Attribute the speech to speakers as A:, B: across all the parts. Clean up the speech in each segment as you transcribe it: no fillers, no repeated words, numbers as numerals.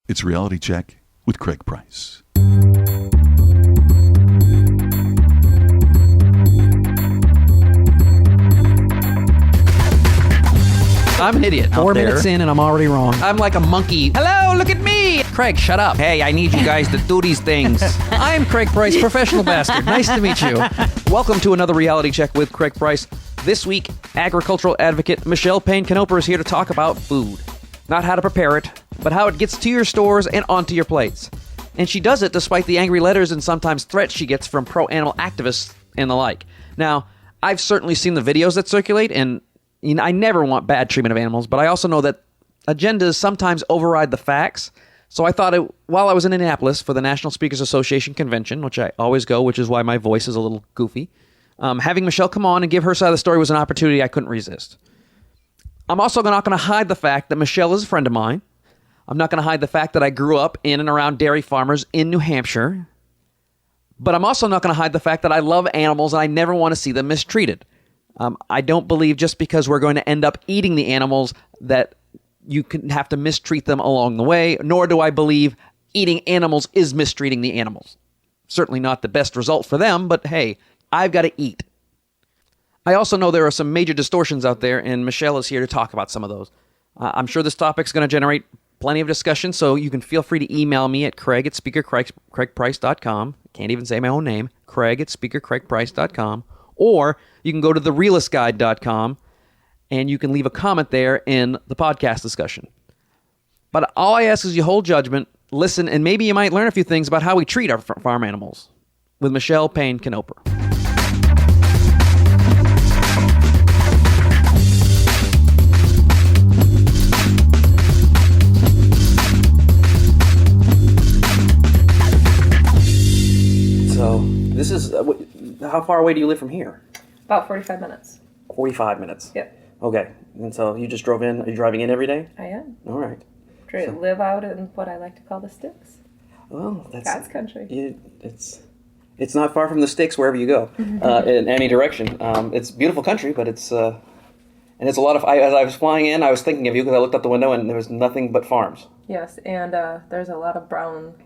A: It's Reality Check with Craig Price.
B: I'm an idiot.
C: 4 minutes in and I'm already wrong.
B: I'm like a monkey. Hello, look at me. Craig, shut up. Hey, I need you guys to do these things.
C: I'm Craig Price, professional bastard. Nice to meet you.
B: Welcome to another Reality Check with Craig Price. This week, agricultural advocate Michele Payn-Knoper is here to talk about food. Not how to prepare it, but how it gets to your stores and onto your plates. And she does it despite the angry letters and sometimes threats she gets from pro-animal activists and the like. Now, I've certainly seen the videos that circulate, and I never want bad treatment of animals, but I also know that agendas sometimes override the facts. So I thought while I was in Indianapolis for the National Speakers Association convention, which I always go, which is why my voice is a little goofy, having Michele come on and give her side of the story was an opportunity I couldn't resist. I'm also not going to hide the fact that Michele is a friend of mine. I'm not going to hide the fact that I grew up in and around dairy farmers in New Hampshire. But I'm also not going to hide the fact that I love animals and I never want to see them mistreated. I don't believe just because we're going to end up eating the animals that you can have to mistreat them along the way, nor do I believe eating animals is mistreating the animals. Certainly not the best result for them, but hey, I've got to eat. I also know there are some major distortions out there, and Michele is here to talk about some of those. I'm sure this topic's going to generate plenty of discussion, so you can feel free to email me at craig@speakercraigprice.com. Can't even say my own name. craig@speakercraigprice.com. Or you can go to therealistguide.com, and you can leave a comment there in the podcast discussion. But all I ask is you hold judgment, listen, and maybe you might learn a few things about how we treat our farm animals. With Michele Payn-Knoper. This is, how far away do you live from here?
D: About 45 minutes.
B: 45 minutes?
D: Yep.
B: Okay. And so you just drove in, are you driving in every day?
D: I am.
B: All right.
D: Live out in what I like to call the sticks.
B: Well, that's...
D: God's country.
B: It's not far from the sticks wherever you go, in any direction. It's beautiful country, but it's, and it's a lot of, as I was flying in, I was thinking of you because I looked out the window and there was nothing but farms.
D: Yes, and there's a lot of brown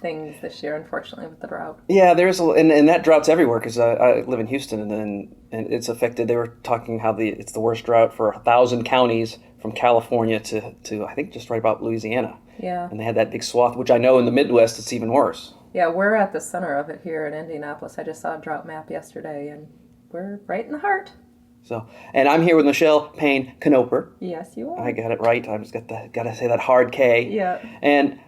D: things this year, unfortunately, with the drought.
B: Yeah, there's and that drought's everywhere because I live in Houston and it's affected. They were talking how it's the worst drought for 1,000 counties from California to I think just right about Louisiana.
D: Yeah. And
B: they had that big swath, which I know in the Midwest it's even worse.
D: Yeah, we're at the center of it here in Indianapolis. I just saw a drought map yesterday, and we're right in the heart.
B: So, and I'm here with Michele Payn-Knoper.
D: Yes, you are.
B: I got it right. I just got to say that hard K.
D: Yeah.
B: And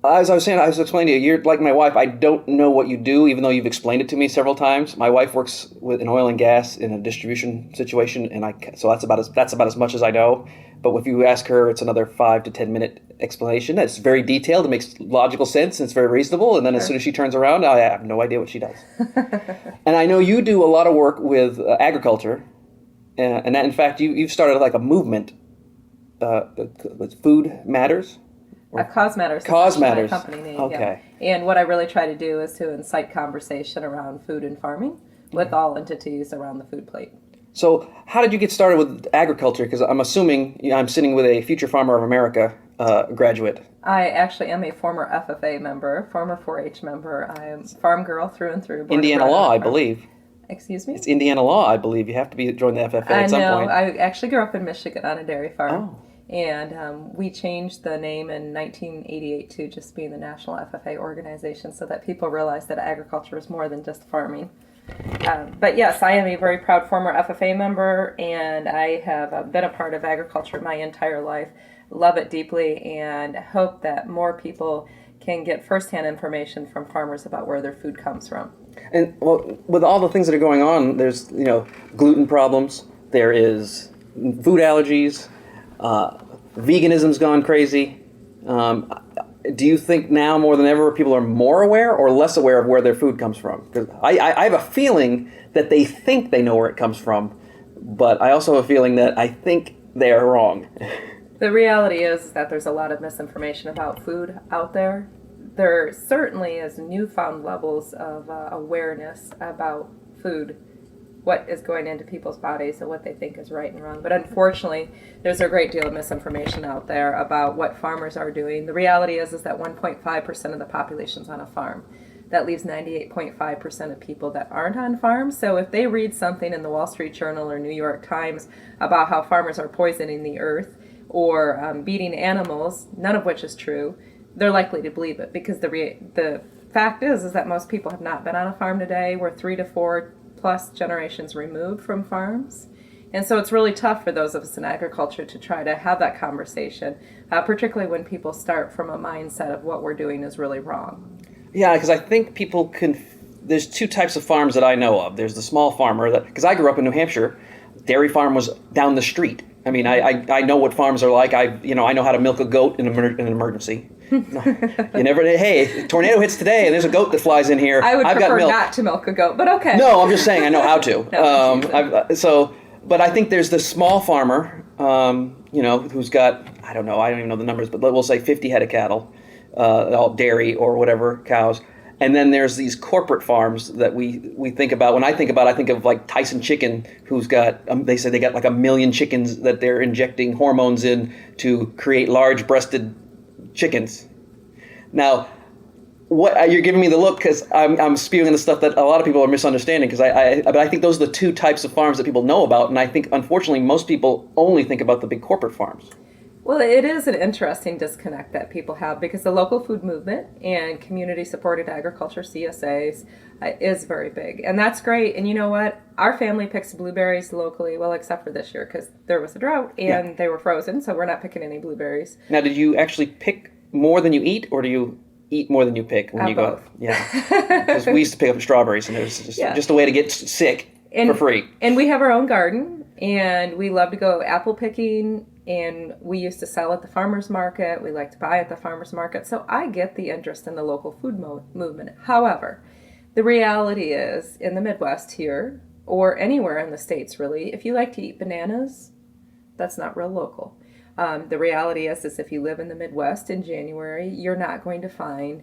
B: as I was explaining to you, you're like my wife. I don't know what you do, even though you've explained it to me several times. My wife works in oil and gas in a distribution situation, and so that's about as much as I know. But if you ask her, it's another 5 to 10 minute explanation. It's very detailed. It makes logical sense, and it's very reasonable. And then as soon as she turns around, I have no idea what she does. And I know you do a lot of work with agriculture, and that, in fact, you've started like a movement. With Food Matters.
D: Cause Matters.
B: Cause Matters.
D: My company name.
B: Okay.
D: Yeah. And what I really try to do is to incite conversation around food and farming with all entities around the food plate. So
B: how did you get started with agriculture? Because I'm assuming I'm sitting with a Future Farmer of America graduate.
D: I actually am a former FFA member, former 4-H member. I am farm girl through and through.
B: Indiana law, I believe.
D: Excuse me?
B: It's Indiana law, I believe. You have to join the FFA at some point.
D: I actually grew up in Michigan on a dairy farm.
B: Oh.
D: And we changed the name in 1988 to just being the National FFA organization so that people realized that agriculture is more than just farming. But yes, I am a very proud former FFA member, and I have been a part of agriculture my entire life. Love it deeply, and hope that more people can get firsthand information from farmers about where their food comes from.
B: And well, with all the things that are going on, there's gluten problems, there is food allergies. Veganism's gone crazy. Do you think now more than ever people are more aware or less aware of where their food comes from? Because I have a feeling that they think they know where it comes from, but I also have a feeling that I think they are wrong.
D: The reality is that there's a lot of misinformation about food out there. There certainly is newfound levels of awareness about food what is going into people's bodies and what they think is right and wrong. But unfortunately, there's a great deal of misinformation out there about what farmers are doing. The reality is that 1.5% of the population's on a farm. That leaves 98.5% of people that aren't on farms. So if they read something in the Wall Street Journal or New York Times about how farmers are poisoning the earth or beating animals, none of which is true, they're likely to believe it, because the fact is that most people have not been on a farm today. We're 3 to 4 plus generations removed from farms. And so it's really tough for those of us in agriculture to try to have that conversation, particularly when people start from a mindset of what we're doing is really wrong.
B: Yeah, because I think people can. There's two types of farms that I know of. There's the small farmer that, because I grew up in New Hampshire, dairy farm was down the street. I mean, I know what farms are like. I know how to milk a goat in an emergency. You never. Hey, tornado hits today, and there's a goat that flies in here.
D: I would
B: I've
D: prefer
B: got milk.
D: not to milk a goat, but okay.
B: No, I'm just saying I know how to.
D: No,
B: But I think there's the small farmer, who's got, I don't even know the numbers, but we'll say 50 head of cattle, all dairy or whatever cows. And then there's these corporate farms that we think about. When I think of like Tyson Chicken, who's got, they say they got like 1 million chickens that they're injecting hormones in to create large-breasted chickens. Now, what you're giving me the look because I'm spewing the stuff that a lot of people are misunderstanding, but I think those are the two types of farms that people know about, and I think unfortunately most people only think about the big corporate farms.
D: Well, it is an interesting disconnect that people have, because the local food movement and community-supported agriculture, CSAs, is very big. And that's great. And you know what? Our family picks blueberries locally, well, except for this year because there was a drought and they were frozen, so we're not picking any blueberries.
B: Now, did you actually pick more than you eat, or do you eat more than you pick when you go
D: both.
B: out? Yeah. Because we used to pick up strawberries, and it was just a way to get sick for free.
D: And we have our own garden, and we love to go apple picking. And we used to sell at the farmer's market. We like to buy at the farmer's market. So I get the interest in the local food movement. However, the reality is in the Midwest here, or anywhere in the States really, if you like to eat bananas, that's not real local. The reality is if you live in the Midwest in January, you're not going to find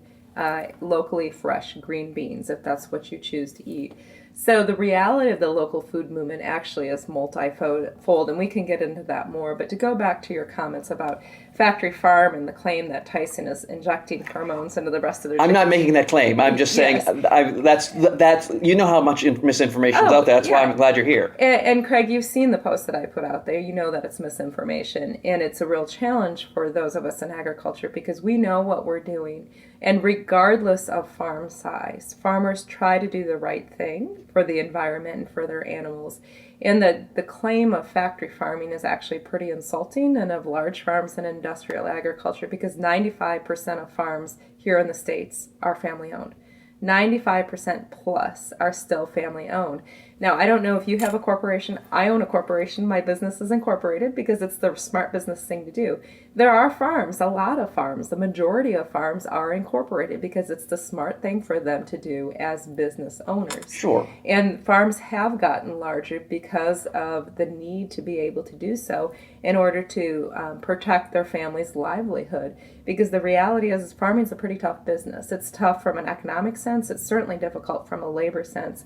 D: locally fresh green beans if that's what you choose to eat. So the reality of the local food movement actually is multifold, and we can get into that more. But to go back to your comments about factory farm and the claim that Tyson is injecting hormones into the rest of their
B: I'm not making that claim. I'm just saying that's you know how much misinformation is out there. That's why I'm glad you're here.
D: And Craig, you've seen the post that I put out there. You know that it's misinformation, and it's a real challenge for those of us in agriculture because we know what we're doing. And regardless of farm size, farmers try to do the right thing for the environment and for their animals. And the claim of factory farming is actually pretty insulting, and of large farms and industrial agriculture, because 95% of farms here in the States are family owned. 95% plus are still family owned. Now, I don't know if you have a corporation. I own a corporation. My business is incorporated because it's the smart business thing to do. There are farms, a lot of farms. The majority of farms are incorporated because it's the smart thing for them to do as business owners.
B: Sure.
D: And farms have gotten larger because of the need to be able to do so in order to protect their family's livelihood. Because the reality is farming is a pretty tough business. It's tough from an economic sense. It's certainly difficult from a labor sense.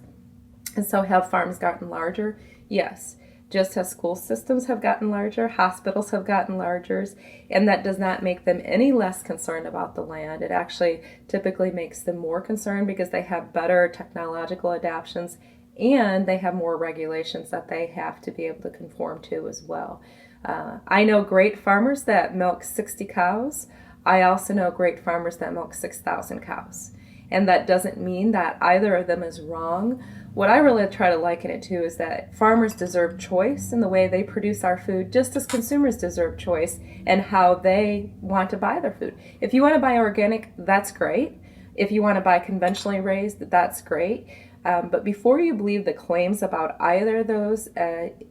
D: And so have farms gotten larger? Yes. Just as school systems have gotten larger, hospitals have gotten larger, and that does not make them any less concerned about the land. It actually typically makes them more concerned because they have better technological adaptations and they have more regulations that they have to be able to conform to as well. I know great farmers that milk 60 cows. I also know great farmers that milk 6,000 cows. And that doesn't mean that either of them is wrong. What I really try to liken it to is that farmers deserve choice in the way they produce our food, just as consumers deserve choice in how they want to buy their food. If you want to buy organic, that's great. If you want to buy conventionally raised, that's great. But before you believe the claims about either of those,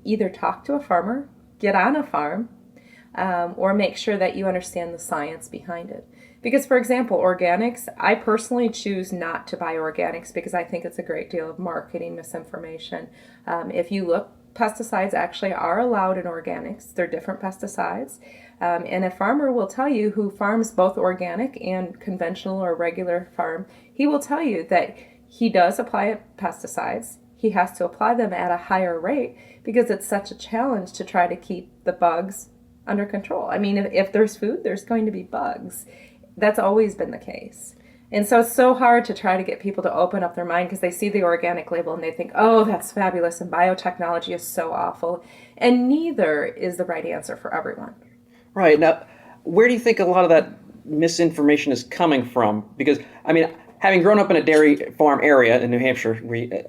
D: either talk to a farmer, get on a farm, or make sure that you understand the science behind it. Because, for example, organics, I personally choose not to buy organics because I think it's a great deal of marketing misinformation. If you look, pesticides actually are allowed in organics. They're different pesticides. And a farmer will tell you who farms both organic and conventional or regular farm, he will tell you that he does apply pesticides. he has to apply them at a higher rate because it's such a challenge to try to keep the bugs under control. I mean, if there's food, there's going to be bugs. That's always been the case. And so it's so hard to try to get people to open up their mind because they see the organic label and they think, oh, that's fabulous, and biotechnology is so awful. And neither is the right answer for everyone.
B: Right. Now, where do you think a lot of that misinformation is coming from? Because, I mean, having grown up in a dairy farm area in New Hampshire,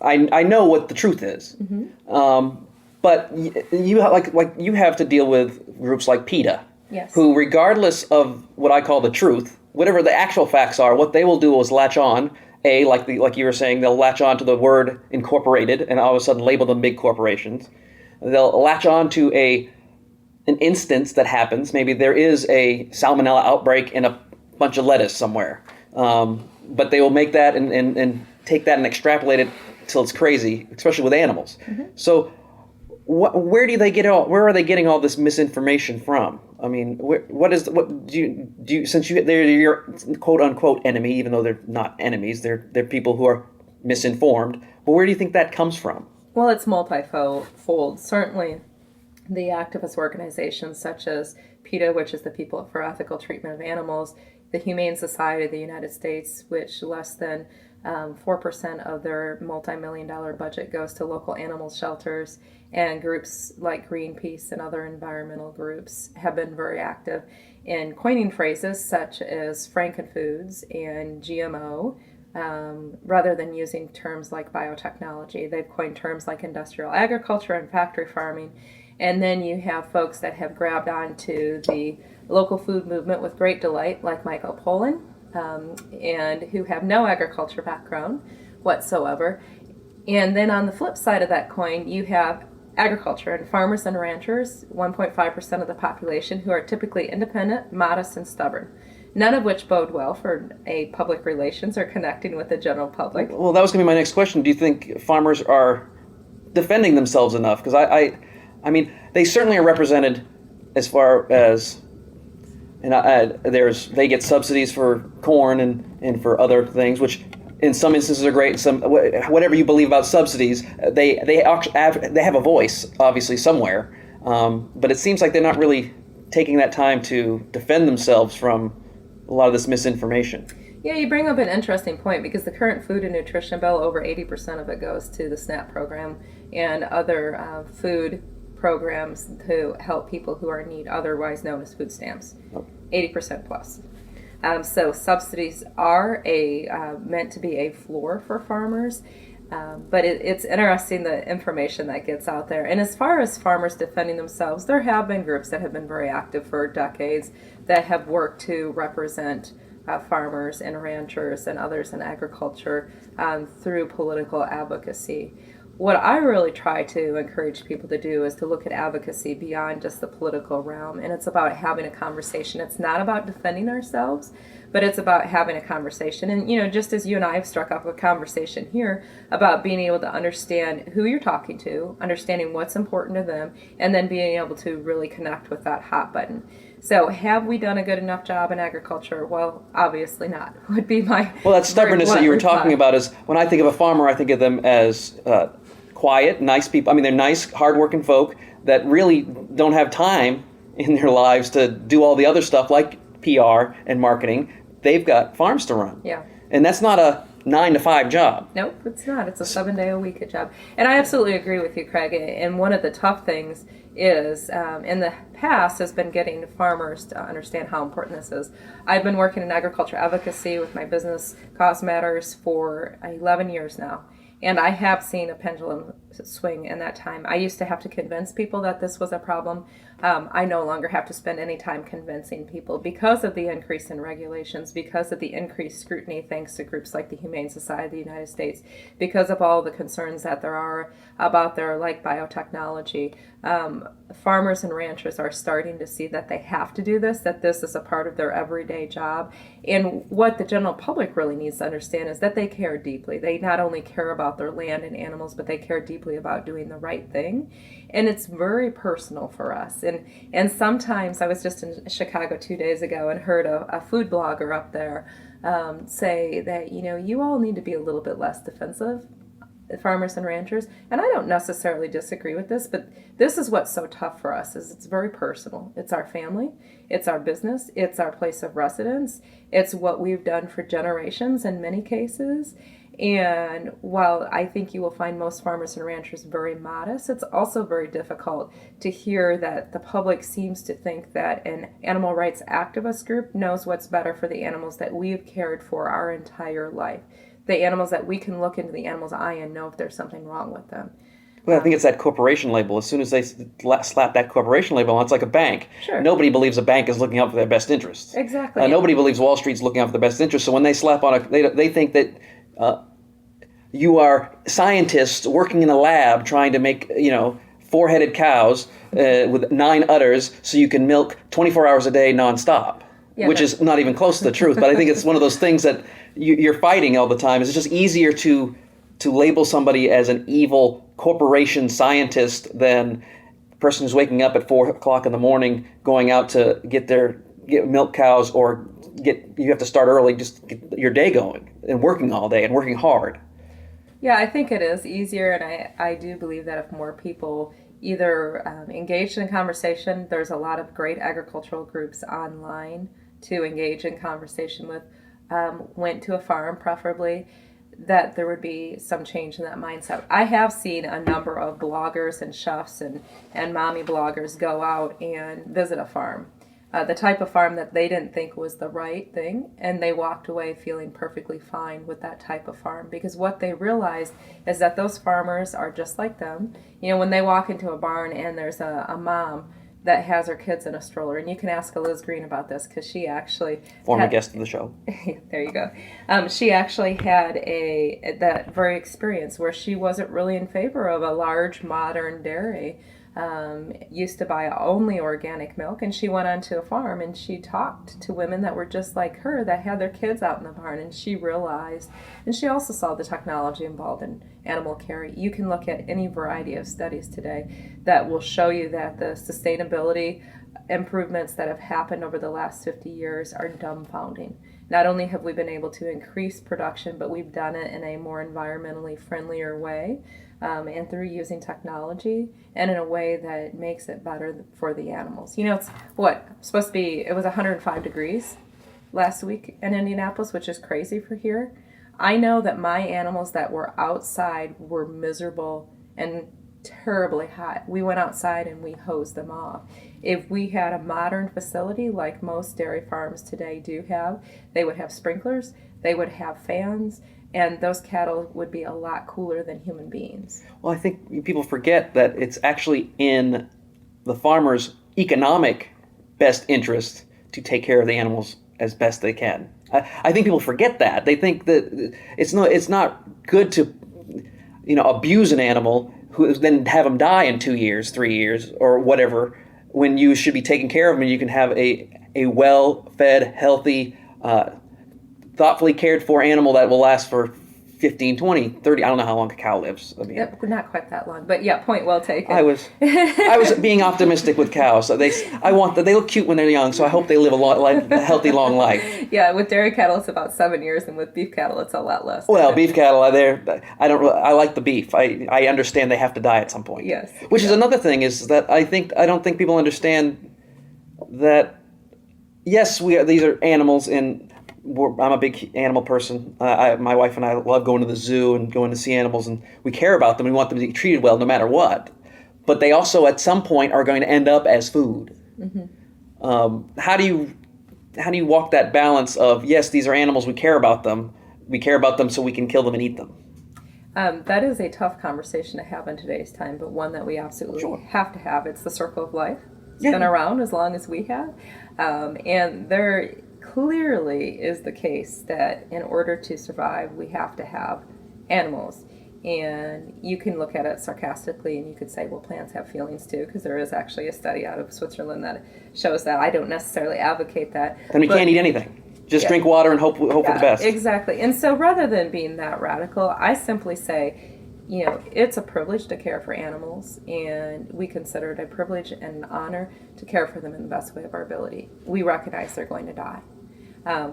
B: I know what the truth is. But you have to deal with groups like PETA,
D: Yes.
B: who, regardless of what I call the truth, whatever the actual facts are, what they will do is latch on. Like you were saying, they'll latch on to the word incorporated and all of a sudden label them big corporations. They'll latch on to an instance that happens. Maybe there is a salmonella outbreak in a bunch of lettuce somewhere. But they will make that and take that and extrapolate it till it's crazy, especially with animals. So where are they getting all this misinformation from? I mean, they're your quote unquote enemy, even though they're not enemies, they're people who are misinformed. But where do you think that comes from?
D: Well, it's multifold. Certainly, the activist organizations such as PETA, which is the People for Ethical Treatment of Animals, the Humane Society of the United States, which less than 4% of their multi-million-dollar budget goes to local animal shelters, and groups like Greenpeace and other environmental groups have been very active in coining phrases such as frankenfoods and GMO, rather than using terms like biotechnology. They've coined terms like industrial agriculture and factory farming. And then you have folks that have grabbed onto the local food movement with great delight, like Michael Pollan, and who have no agriculture background whatsoever. And then on the flip side of that coin, you have agriculture and farmers and ranchers, 1.5% of the population, who are typically independent, modest, and stubborn. None of which bode well for a public relations or connecting with the general public.
B: Well, that was going to be my next question. Do you think farmers are defending themselves enough? Because I mean, they certainly are represented as far as, they get subsidies for corn and for other things, which in some instances are great. Some, whatever you believe about subsidies, they have a voice, obviously, somewhere. But it seems like they're not really taking that time to defend themselves from a lot of this misinformation.
D: Yeah, you bring up an interesting point, because the current food and nutrition bill, over 80% of it goes to the SNAP program and other food programs to help people who are in need, otherwise known as food stamps, 80% plus. So subsidies are meant to be a floor for farmers, but it's interesting the information that gets out there. And as far as farmers defending themselves, there have been groups that have been very active for decades that have worked to represent farmers and ranchers and others in agriculture through political advocacy. What I really try to encourage people to do is to look at advocacy beyond just the political realm, and it's about having a conversation. It's not about defending ourselves, but it's about having a conversation. And, just as you and I have struck up a conversation here about being able to understand who you're talking to, understanding what's important to them, and then being able to really connect with that hot button. So have we done a good enough job in agriculture? Well, obviously not, would be my
B: Well, that stubbornness that you were talking about is, when I think of a farmer, I think of them as quiet, nice people. I mean, they're nice, hardworking folk that really don't have time in their lives to do all the other stuff like PR and marketing. They've got farms to run.
D: Yeah.
B: And that's not a 9-to-5 job.
D: Nope, it's not. It's a 7-day-a-week job. And I absolutely agree with you, Craig. And one of the tough things is, in the past, has been getting farmers to understand how important this is. I've been working in agriculture advocacy with my business, Cause Matters, for 11 years now. And I have seen a pendulum swing in that time. I used to have to convince people that this was a problem. I no longer have to spend any time convincing people because of the increase in regulations, because of the increased scrutiny thanks to groups like the Humane Society of the United States, because of all the concerns that there are about their like biotechnology. Farmers and ranchers are starting to see that they have to do this, that this is a part of their everyday job. And what the general public really needs to understand is that they care deeply. They not only care about their land and animals, but they care deeply about doing the right thing. And it's very personal for us. And sometimes, I was just in Chicago 2 days ago and heard a food blogger up there say that, you all need to be a little bit less defensive. farmers and ranchers, and I don't necessarily disagree with this, but this is what's so tough for us is it's very personal. It's our family, it's our business, it's our place of residence, it's what we've done for generations in many cases. And while I think you will find most farmers and ranchers very modest, it's also very difficult to hear that the public seems to think that an animal rights activist group knows what's better for the animals that we've cared for our entire life. The animals that we can look into the animal's eye and know if there's something wrong with them.
B: Well, I think it's that corporation label. As soon as they slap that corporation label on, it's like a bank.
D: Sure.
B: Nobody believes a bank is looking out for their best interests.
D: Exactly.
B: Nobody believes Wall Street's looking out for their best interests. So when they slap on they think that you are scientists working in a lab trying to make, four-headed cows with 9 udders so you can milk 24 hours a day nonstop, which is not even close to the truth. But I think it's one of those things that you're fighting all the time. It's just easier to label somebody as an evil corporation scientist than a person who's waking up at 4 o'clock in the morning going out to get milk cows or you have to start early just to get your day going and working all day and working hard.
D: Yeah, I think it is easier, and I do believe that if more people either engaged in conversation, there's a lot of great agricultural groups online to engage in conversation with, went to a farm preferably, that there would be some change in that mindset. I have seen a number of bloggers and chefs and mommy bloggers go out and visit a farm. The type of farm that they didn't think was the right thing, and they walked away feeling perfectly fine with that type of farm, because what they realized is that those farmers are just like them. When they walk into a barn and there's a mom that has her kids in a stroller, and you can ask Liz Green about this because she actually
B: former guest of the show.
D: There you go. She actually had that very experience where she wasn't really in favor of a large modern dairy. Used to buy only organic milk, and she went onto a farm and she talked to women that were just like her that had their kids out in the barn, and she realized, and she also saw the technology involved in animal care. You can look at any variety of studies today that will show you that the sustainability improvements that have happened over the last 50 years are dumbfounding. Not only have we been able to increase production, but we've done it in a more environmentally friendlier way. And through using technology and in a way that makes it better for the animals. It's supposed to be, it was 105 degrees last week in Indianapolis, which is crazy for here. I know that my animals that were outside were miserable and terribly hot. We went outside and we hosed them off. If we had a modern facility like most dairy farms today do have, they would have sprinklers, they would have fans, and those cattle would be a lot cooler than human beings.
B: Well, I think people forget that it's actually in the farmer's economic best interest to take care of the animals as best they can. I think people forget that. They think that it's not good to abuse an animal who then have them die in 2 years, 3 years, or whatever, when you should be taking care of them and you can have a well-fed, healthy, thoughtfully cared for animal that will last for 15, 20, 30, I don't know how long a cow lives.
D: Not quite that long, but yeah, point well taken.
B: I was being optimistic with cows. So they look cute when they're young, so I hope they live a healthy, long life.
D: Yeah, with dairy cattle it's about 7 years, and with beef cattle it's a lot less.
B: Well, beef cattle, I like the beef. I understand they have to die at some point.
D: Yes.
B: Which is another thing is that I don't think people understand that. Yes, these are animals, and I'm a big animal person. My wife and I love going to the zoo and going to see animals, and we care about them. We want them to be treated well no matter what. But they also, at some point, are going to end up as food. Mm-hmm. How do you walk that balance of, yes, these are animals, we care about them so we can kill them and eat them?
D: That is a tough conversation to have in today's time, but one that we absolutely have to have. It's the circle of life. It's been around as long as we have. And there clearly is the case that in order to survive, we have to have animals. And you can look at it sarcastically and you could say, well, plants have feelings too, because there is actually a study out of Switzerland that shows that. I don't necessarily advocate that.
B: Then we can't eat anything. Just drink water and hope for the best.
D: Exactly. And so rather than being that radical, I simply say, it's a privilege to care for animals, and we consider it a privilege and an honor to care for them in the best way of our ability. We recognize they're going to die.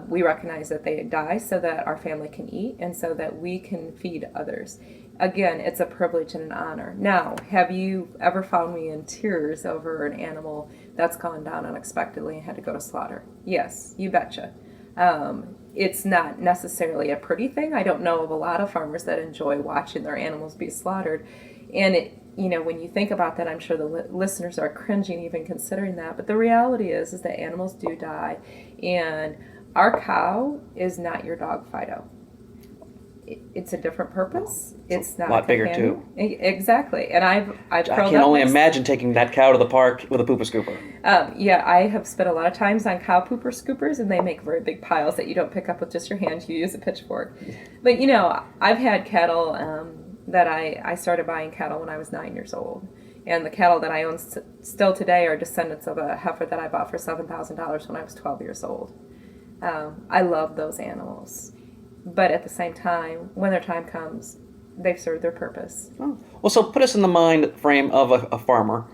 D: We recognize that they die so that our family can eat and so that we can feed others. again, it's a privilege and an honor. Now, have you ever found me in tears over an animal that's gone down unexpectedly and had to go to slaughter? Yes, you betcha. It's not necessarily a pretty thing. I don't know of a lot of farmers that enjoy watching their animals be slaughtered. And when you think about that, I'm sure the listeners are cringing even considering that. But the reality is that animals do die. And our cow is not your dog, Fido. It's a different purpose. It's not
B: a lot bigger
D: companion.
B: too.
D: Exactly. And I
B: can only imagine taking that cow to the park with a pooper scooper.
D: Yeah, I have spent a lot of times on cow pooper scoopers, and they make very big piles that you don't pick up with just your hand. You use a pitchfork. But I've had cattle that I started buying cattle when I was 9 years old, and the cattle that I own still today are descendants of a heifer that I bought for $7,000 when I was 12 years old. I love those animals. But at the same time, when their time comes, they've served their purpose.
B: Oh. Well, so put us in the mind frame of a farmer.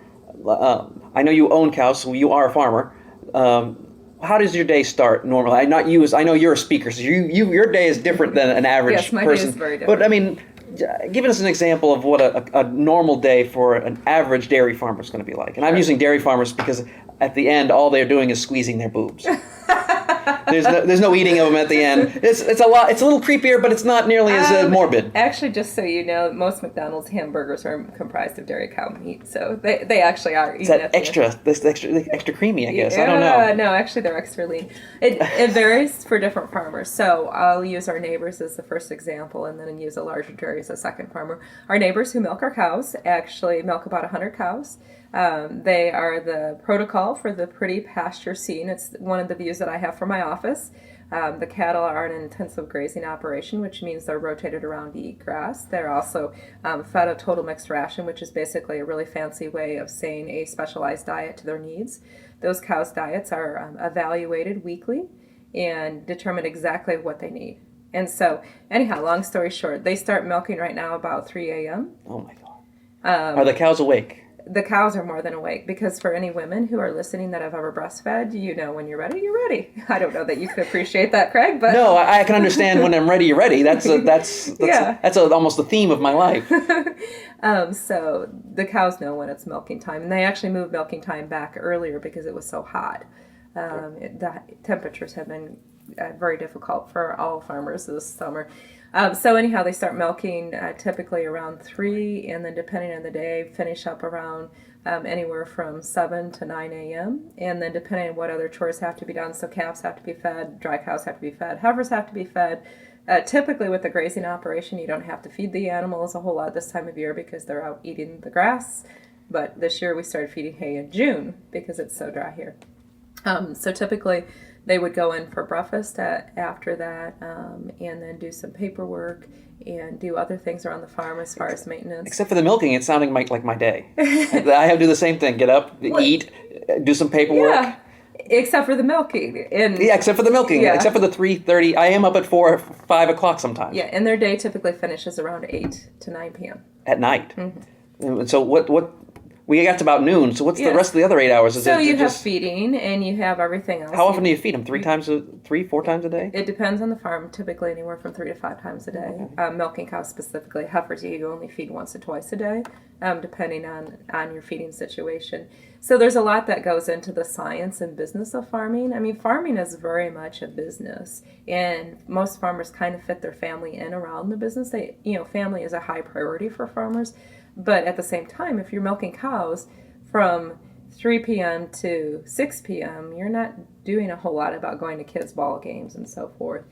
B: I know you own cows, so you are a farmer. How does your day start normally? I know you're a speaker, so your day is different than an average person.
D: Yes, my day is very different.
B: But I mean, give us an example of what a normal day for an average dairy farmer is going to be like. And I'm using dairy farmers because at the end, all they're doing is squeezing their boobs. There's no eating of them at the end. It's a little creepier, but it's not nearly as morbid.
D: Actually, just so you know, most McDonald's hamburgers are comprised of dairy cow meat, so they actually are.
B: Is that extra creamy? I guess I don't know.
D: No, actually they're extra lean. It varies for different farmers. So I'll use our neighbors as the first example, and then use a larger dairy as a second farmer. Our neighbors who milk our cows actually milk about 100 cows. They are the protocol for the pretty pasture scene. It's one of the views that I have from my office. The cattle are an intensive grazing operation, which means they're rotated around to eat grass. They're also fed a total mixed ration, which is basically a really fancy way of saying a specialized diet to their needs. Those cows' diets are evaluated weekly and determine exactly what they need. And so, anyhow, long story short, they start milking right now about 3 a.m.
B: Oh my God. Are the cows awake?
D: The cows are more than awake, because for any women who are listening that have ever breastfed, when you're ready, you're ready. I don't know that you can appreciate that, Craig, but
B: no, I can understand when I'm ready, you're ready. That's almost the theme of my life.
D: So the cows know when it's milking time, and they actually moved milking time back earlier because it was so hot. The temperatures have been very difficult for all farmers this summer. So anyhow, they start milking typically around 3, and then depending on the day, finish up around anywhere from 7 to 9 a.m. And then depending on what other chores have to be done, so calves have to be fed, dry cows have to be fed, heifers have to be fed. Typically with the grazing operation, you don't have to feed the animals a whole lot this time of year because they're out eating the grass. But this year we started feeding hay in June because it's so dry here. So typically they would go in for breakfast after that, and then do some paperwork and do other things around the farm as far as maintenance.
B: Except for the milking, it's sounding like my day. I have to do the same thing: get up, eat, do some paperwork.
D: Yeah, except for the milking.
B: Except for the milking. Yeah. Except for the 3:30. I am up at 4 or 5 o'clock sometimes.
D: Yeah, and their day typically finishes around 8 to 9 p.m.
B: At night. Mm-hmm. And so what? We got to about noon, so what's the rest of the other 8 hours?
D: So you have feeding, and you have everything else.
B: How often do you feed them? 4 times a day?
D: It depends on the farm, typically anywhere from 3 to 5 times a day. Okay. Milking cows specifically, heifers you only feed once or twice a day, depending on your feeding situation. So there's a lot that goes into the science and business of farming. I mean, farming is very much a business, and most farmers kind of fit their family in around the business. Family is a high priority for farmers. But at the same time, if you're milking cows from 3 p.m. to 6 p.m., you're not doing a whole lot about going to kids' ball games and so forth.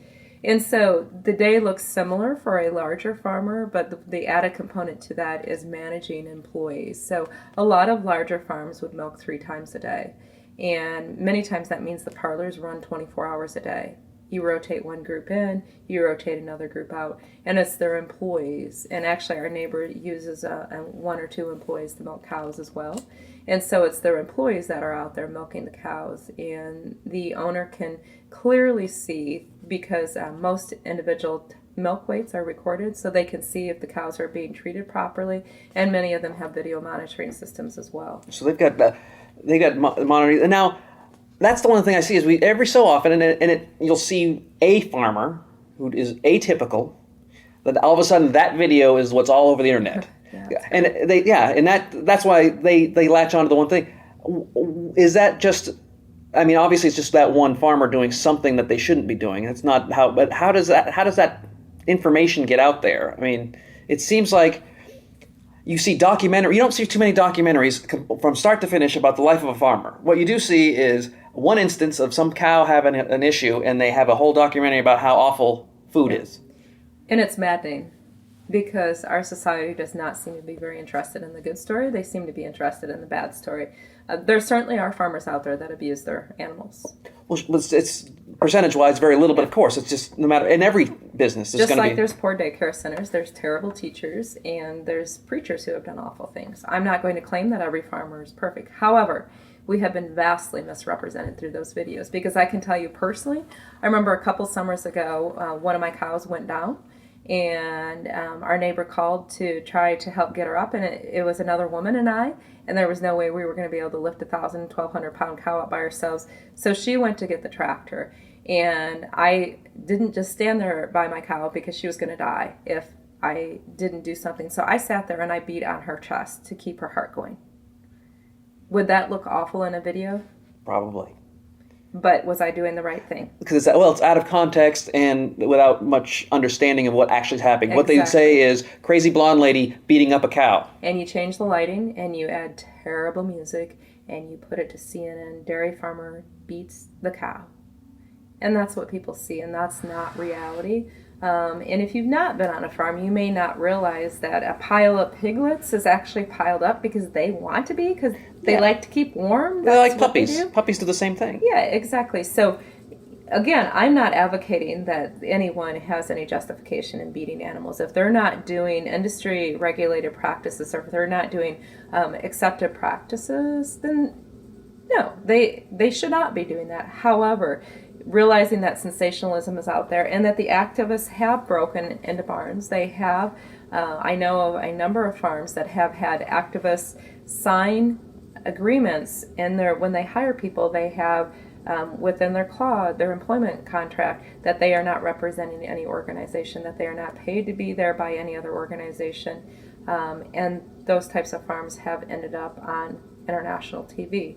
D: And so the day looks similar for a larger farmer, but the added component to that is managing employees. So a lot of larger farms would milk 3 times a day. And many times that means the parlors run 24 hours a day. You rotate one group in, you rotate another group out, and it's their employees. And actually our neighbor uses 1 or 2 employees to milk cows as well. And so it's their employees that are out there milking the cows. And the owner can clearly see, because most individual milk weights are recorded, so they can see if the cows are being treated properly. And many of them have video monitoring systems as well.
B: So they've got monitoring. And now, that's the one thing I see is every so often, you'll see a farmer who is atypical, That all of a sudden that video is what's all over the internet. And that's why they latch on to the one thing. Is that just? I mean, obviously, it's just that one farmer doing something that they shouldn't be doing. That's not how. But how does that information get out there? I mean, it seems like you see documentary. You don't see too many documentaries from start to finish about the life of a farmer. What you do see is one instance of some cow having an issue, and they have a whole documentary about how awful food is.
D: And it's maddening, because our society does not seem to be very interested in the good story. They seem to be interested in the bad story. There certainly are farmers out there that abuse their animals.
B: Well, it's percentage-wise very little, but of course, it's just no matter, in every business,
D: Just like there's poor daycare centers, there's terrible teachers, and there's preachers who have done awful things. I'm not going to claim that every farmer is perfect. However, we have been vastly misrepresented through those videos, because I can tell you personally, I remember a couple summers ago, one of my cows went down, and our neighbor called to try to help get her up, and it was another woman and I, and there was no way we were going to be able to lift 1,200 pound cow up by ourselves. So she went to get the tractor, and I didn't just stand there by my cow because she was going to die if I didn't do something. So I sat there and I beat on her chest to keep her heart going. Would that look awful in a video?
B: Probably.
D: But was I doing the right thing?
B: Because it's out of context and without much understanding of what actually is happening.
D: Exactly.
B: What they say is crazy blonde lady beating up a cow.
D: And you change the lighting, and you add terrible music, and you put it to CNN, dairy farmer beats the cow. And that's what people see, and that's not reality. And if you've not been on a farm, you may not realize that a pile of piglets is actually piled up because they want to be, because they like to keep warm.
B: They're like puppies. Puppies do the same thing.
D: Yeah, exactly. So, again, I'm not advocating that anyone has any justification in beating animals. If they're not doing industry-regulated practices, or if they're not doing accepted practices, then no, they should not be doing that. However, realizing that sensationalism is out there and that the activists have broken into barns. They have, I know of a number of farms that have had activists sign agreements, and when they hire people, they have within their clause, their employment contract, that they are not representing any organization, that they are not paid to be there by any other organization. And those types of farms have ended up on international TV,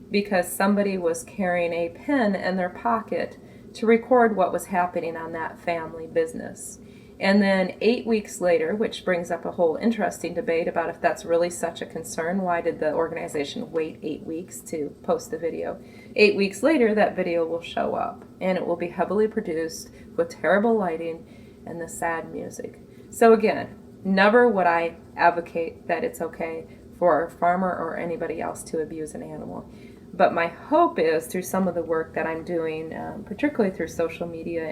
D: because somebody was carrying a pen in their pocket to record what was happening on that family business. And then 8 weeks later, which brings up a whole interesting debate about if that's really such a concern, why did the organization wait 8 weeks to post the video? 8 weeks later, that video will show up, and it will be heavily produced with terrible lighting and the sad music. So again, never would I advocate that it's okay for a farmer or anybody else to abuse an animal. But my hope is, through some of the work that I'm doing, particularly through social media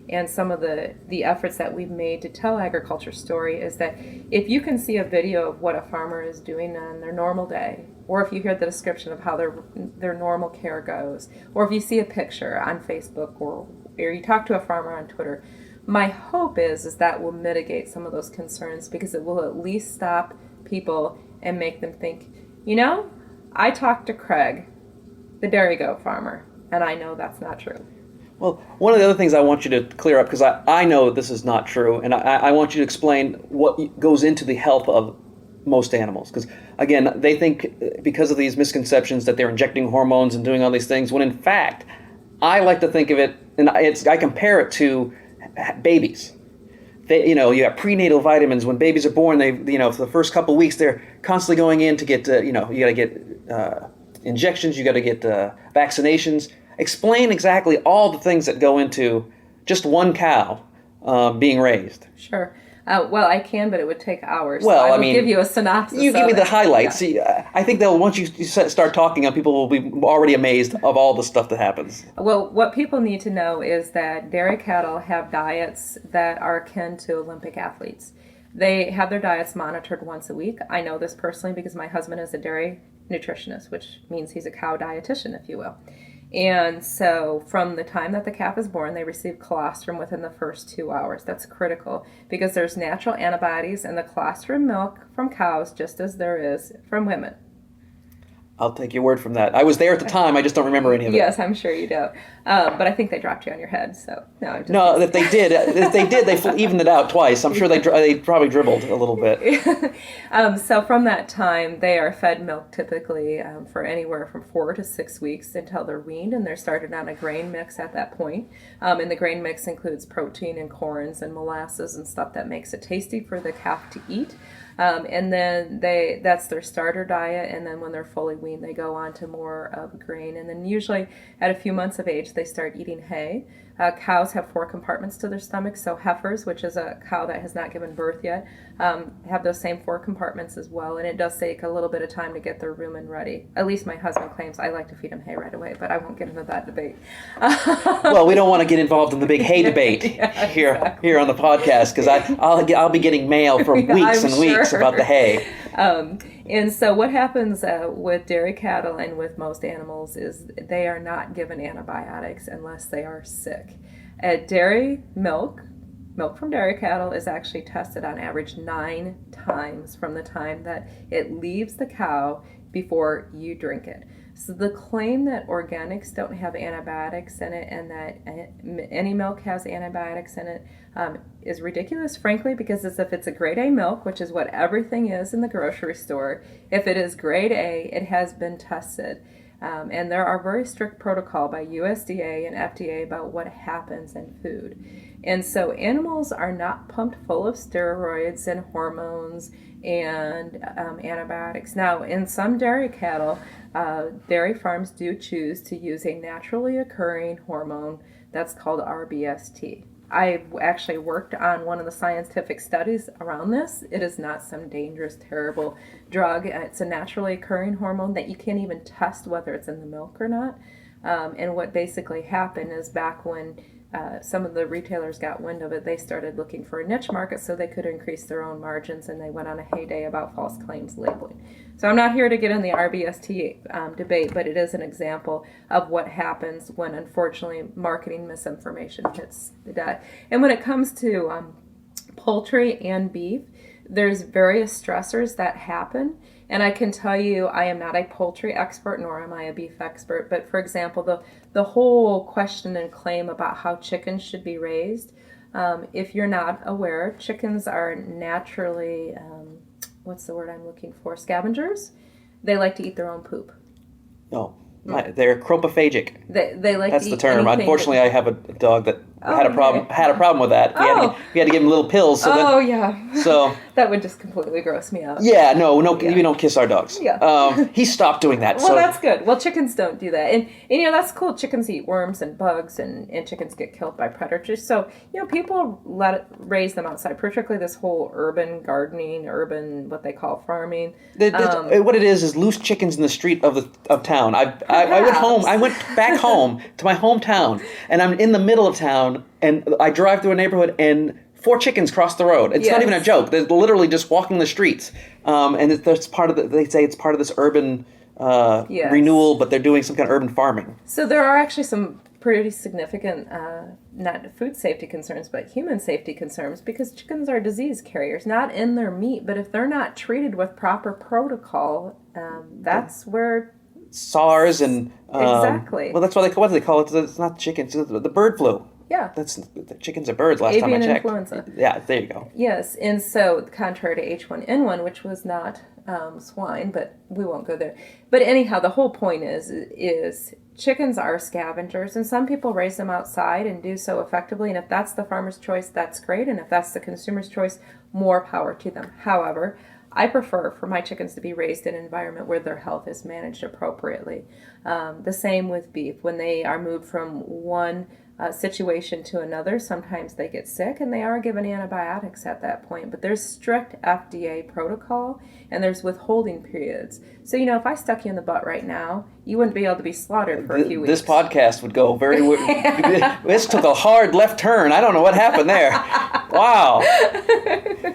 D: and some of the efforts that we've made to tell agriculture story, is that if you can see a video of what a farmer is doing on their normal day, or if you hear the description of how their normal care goes, or if you see a picture on Facebook, or you talk to a farmer on Twitter, my hope is that will mitigate some of those concerns, because it will at least stop people and make them think, I talked to Craig, the dairy goat farmer, and I know that's not true.
B: Well, one of the other things I want you to clear up, because I know this is not true, and I want you to explain what goes into the health of most animals. Because, again, they think because of these misconceptions that they're injecting hormones and doing all these things, when in fact, I like to think of it, and I compare it to babies. You have prenatal vitamins. When babies are born, for the first couple of weeks, they're constantly going in to get, you got to get injections, you got to get vaccinations. Explain exactly all the things that go into just one cow being raised.
D: Sure. Well, I can, but it would take hours.
B: Well,
D: so I will give you a synopsis.
B: You give me the highlights. Yeah. See, I think once you start talking, people will be already amazed of all the stuff that happens.
D: Well, what people need to know is that dairy cattle have diets that are akin to Olympic athletes. They have their diets monitored once a week. I know this personally because my husband is a dairy nutritionist, which means he's a cow dietitian, if you will. And so from the time that the calf is born, they receive colostrum within the first 2 hours. That's critical because there's natural antibodies in the colostrum milk from cows just as there is from women.
B: I'll take your word from that. I was there at the time. I just don't remember any of it.
D: Yes, I'm sure you do. But I think they dropped you on your head. So no, I'm just
B: No, if they did, they evened it out twice. I'm sure they probably dribbled a little bit.
D: So from that time, they are fed milk typically for anywhere from 4 to 6 weeks until they're weaned, and they're started on a grain mix at that point. And the grain mix includes protein and corns and molasses and stuff that makes it tasty for the calf to eat. And then that's their starter diet, and then when they're fully weaned, they go on to more of grain. And then usually at a few months of age, they start eating hay. Cows have 4 compartments to their stomachs, so heifers, which is a cow that has not given birth yet, have those same 4 compartments as well, and it does take a little bit of time to get their rumen ready. At least my husband claims. I like to feed him hay right away, but I won't get into that debate.
B: Well, we don't want to get involved in the big hay debate here on the podcast, because I'll be getting mail for weeks and weeks about the hay.
D: And so what happens with dairy cattle and with most animals is they are not given antibiotics unless they are sick. Dairy milk from dairy cattle is actually tested on average 9 times from the time that it leaves the cow before you drink it. So the claim that organics don't have antibiotics in it and that any milk has antibiotics in it is ridiculous, frankly, because if it's a grade A milk, which is what everything is in the grocery store, if it is grade A, it has been tested. And there are very strict protocol by USDA and FDA about what happens in food. And so animals are not pumped full of steroids and hormones and antibiotics. Now, in some dairy cattle, dairy farms do choose to use a naturally occurring hormone that's called RBST. I've actually worked on one of the scientific studies around this. It is not some dangerous, terrible drug. It's a naturally occurring hormone that you can't even test whether it's in the milk or not. And what basically happened is back when some of the retailers got wind of it, they started looking for a niche market so they could increase their own margins, and they went on a heyday about false claims labeling. So I'm not here to get in the RBST debate, but it is an example of what happens when, unfortunately, marketing misinformation hits the deck. And when it comes to poultry and beef, there's various stressors that happen. And I can tell you, I am not a poultry expert, nor am I a beef expert. But for example, the whole question and claim about how chickens should be raised, if you're not aware, chickens are naturally, what's the word I'm looking for? Scavengers. They like to eat their own poop.
B: No, they're cropophagic.
D: They like
B: That's
D: to
B: the
D: eat
B: term. Unfortunately, I have a dog that had a problem with that. We had to give him little pills. So
D: that would just completely gross me out.
B: Yeah, no, we don't kiss our dogs.
D: Yeah.
B: He stopped doing that.
D: Well, that's good. Well, chickens don't do that, and that's cool. Chickens eat worms and bugs, and chickens get killed by predators. So people raise them outside, particularly this whole urban gardening, what they call farming.
B: What it is loose chickens in the street of town. I went back home to my hometown, and I'm in the middle of town, and I drive through a neighborhood, and 4 chickens cross the road. It's not even a joke. They're literally just walking the streets, and that's part of they say it's part of this urban renewal, but they're doing some kind of urban farming.
D: So there are actually some pretty significant, not food safety concerns, but human safety concerns, because chickens are disease carriers, not in their meat, but if they're not treated with proper protocol, that's where
B: SARS and
D: exactly.
B: Well, that's what they call it. It's not chickens. It's the bird flu.
D: Yeah.
B: The chickens are birds last time I checked.
D: Avian influenza.
B: Yeah, there you go.
D: Yes, and so contrary to H1N1, which was not swine, but we won't go there. But anyhow, the whole point is chickens are scavengers, and some people raise them outside and do so effectively, and if that's the farmer's choice, that's great, and if that's the consumer's choice, more power to them. However, I prefer for my chickens to be raised in an environment where their health is managed appropriately. The same with beef. When they are moved from one situation to another, sometimes they get sick, and they are given antibiotics at that point. But there's strict FDA protocol, and there's withholding periods. So, if I stuck you in the butt right now, you wouldn't be able to be slaughtered for a few weeks.
B: This podcast would go very... This took a hard left turn. I don't know what happened there. Wow.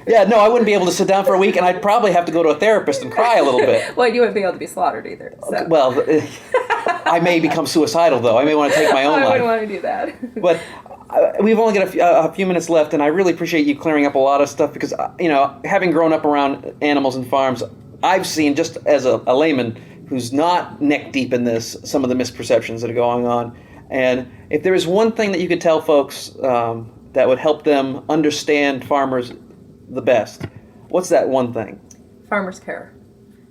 B: Yeah, no, I wouldn't be able to sit down for a week, and I'd probably have to go to a therapist and cry a little bit.
D: Well, you wouldn't be able to be slaughtered either. So.
B: Well, I may become suicidal, though. I may want to take my own life.
D: I wouldn't want to do that.
B: But we've only got a few minutes left, and I really appreciate you clearing up a lot of stuff because, having grown up around animals and farms, I've seen, just as a layman who's not neck deep in this, some of the misperceptions that are going on. And if there is one thing that you could tell folks that would help them understand farmers the best, what's that one thing?
D: Farmers care.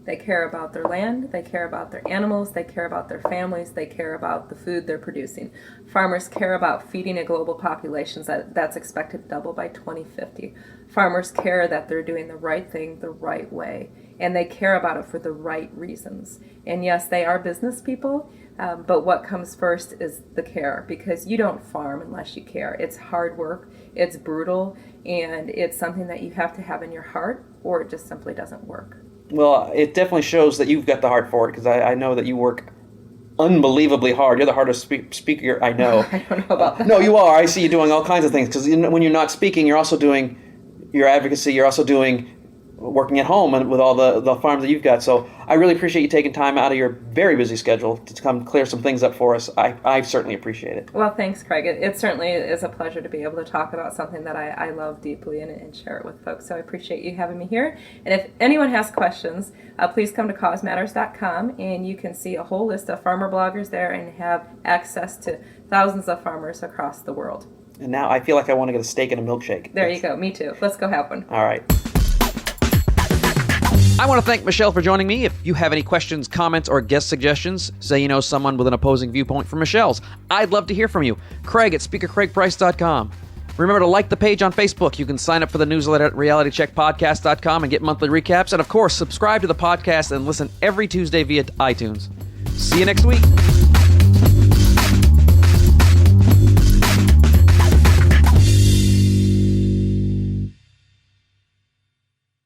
D: They care about their land, they care about their animals, they care about their families, they care about the food they're producing. Farmers care about feeding a global population that's expected to double by 2050. Farmers care that they're doing the right thing the right way, and they care about it for the right reasons. And yes, they are business people, but what comes first is the care, because you don't farm unless you care. It's hard work, it's brutal, and it's something that you have to have in your heart, or it just simply doesn't work.
B: Well, it definitely shows that you've got the heart for it, because I know that you work unbelievably hard. You're the hardest speaker I know.
D: I don't know about that.
B: No, you are. I see you doing all kinds of things, because when you're not speaking, you're also doing your advocacy. You're also doing working at home and with all the farms that you've got. So I really appreciate you taking time out of your very busy schedule to come clear some things up for us. I certainly appreciate it.
D: Well, thanks, Craig. It certainly is a pleasure to be able to talk about something that I love deeply and share it with folks. So I appreciate you having me here. And if anyone has questions, please come to causematters.com, and you can see a whole list of farmer bloggers there and have access to thousands of farmers across the world.
B: And now I feel like I want to get a steak and a milkshake.
D: There you go. Me too. Let's go have one.
B: All right.
C: I want to thank Michele for joining me. If you have any questions, comments, or guest suggestions, say you know someone with an opposing viewpoint from Michele's, I'd love to hear from you. Craig at speakercraigprice.com. Remember to like the page on Facebook. You can sign up for the newsletter at realitycheckpodcast.com and get monthly recaps. And of course, subscribe to the podcast and listen every Tuesday via iTunes. See you next week.